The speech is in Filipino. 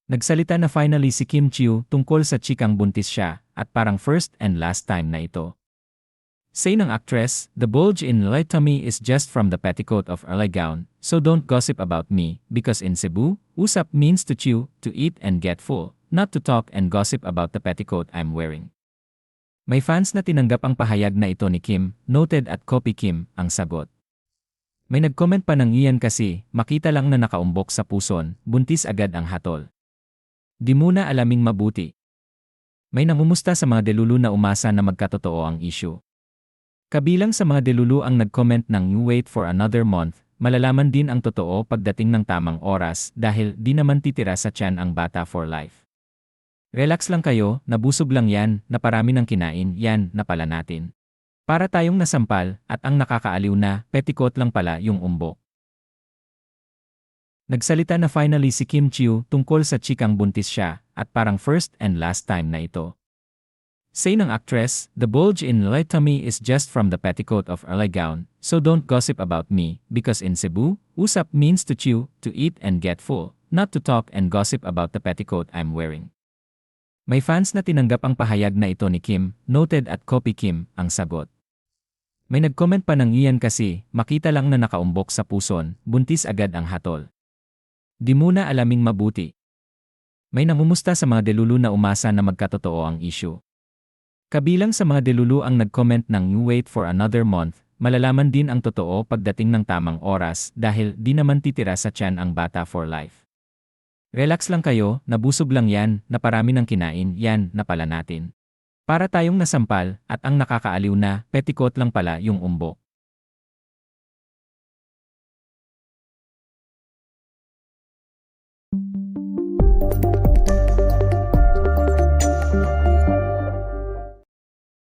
Nagsalita na finally si Kim Chiu tungkol sa chikang buntis siya at parang first and last time na ito. Say ng actress, "The bulge in my tummy is just from the petticoat of early gown, so don't gossip about me, because in Cebu, usap means to chew, to eat and get full, not to talk and gossip about the petticoat I'm wearing." May fans na tinanggap ang pahayag na ito ni Kim, noted at Copy Kim, ang sagot. May nag-comment pa ng iyan kasi, makita lang na nakaumbok sa puson, buntis agad ang hatol. Di muna alaming mabuti. May nangumusta sa mga delulu na umasa na magkatotoo ang issue. Kabilang sa mga delulu ang nag-comment ng "Wait for another month, malalaman din ang totoo pagdating ng tamang oras dahil di naman titira sa tiyan ang bata for life. Relax lang kayo, nabusog lang yan, naparami ng kinain, yan, napala natin. Para tayong nasampal, at ang nakakaaliw na, petticoat lang pala yung umbok." Nagsalita na finally si Kim Chiu tungkol sa chikang buntis siya at parang first and last time na ito. Say ng actress, "The bulge in my tummy is just from the petticoat of early gown, so don't gossip about me, because in Cebu, usap means to chew, to eat and get full, not to talk and gossip about the petticoat I'm wearing." May fans na tinanggap ang pahayag na ito ni Kim, noted at Copy Kim, ang sagot. May nag-comment pa ng iyan kasi, makita lang na nakaumbok sa puson, buntis agad ang hatol. Di muna alaming mabuti. May nangumusta sa mga delulu na umasa na magkatotoo ang issue. Kabilang sa mga delulu ang nag-comment ng "Wait for another month, malalaman din ang totoo pagdating ng tamang oras dahil di naman titira sa tiyan ang bata for life. Relax lang kayo, nabusog lang yan, naparami ng kinain, yan, napala natin. Para tayong nasampal, at ang nakakaaliw na, petticoat lang pala yung umbok.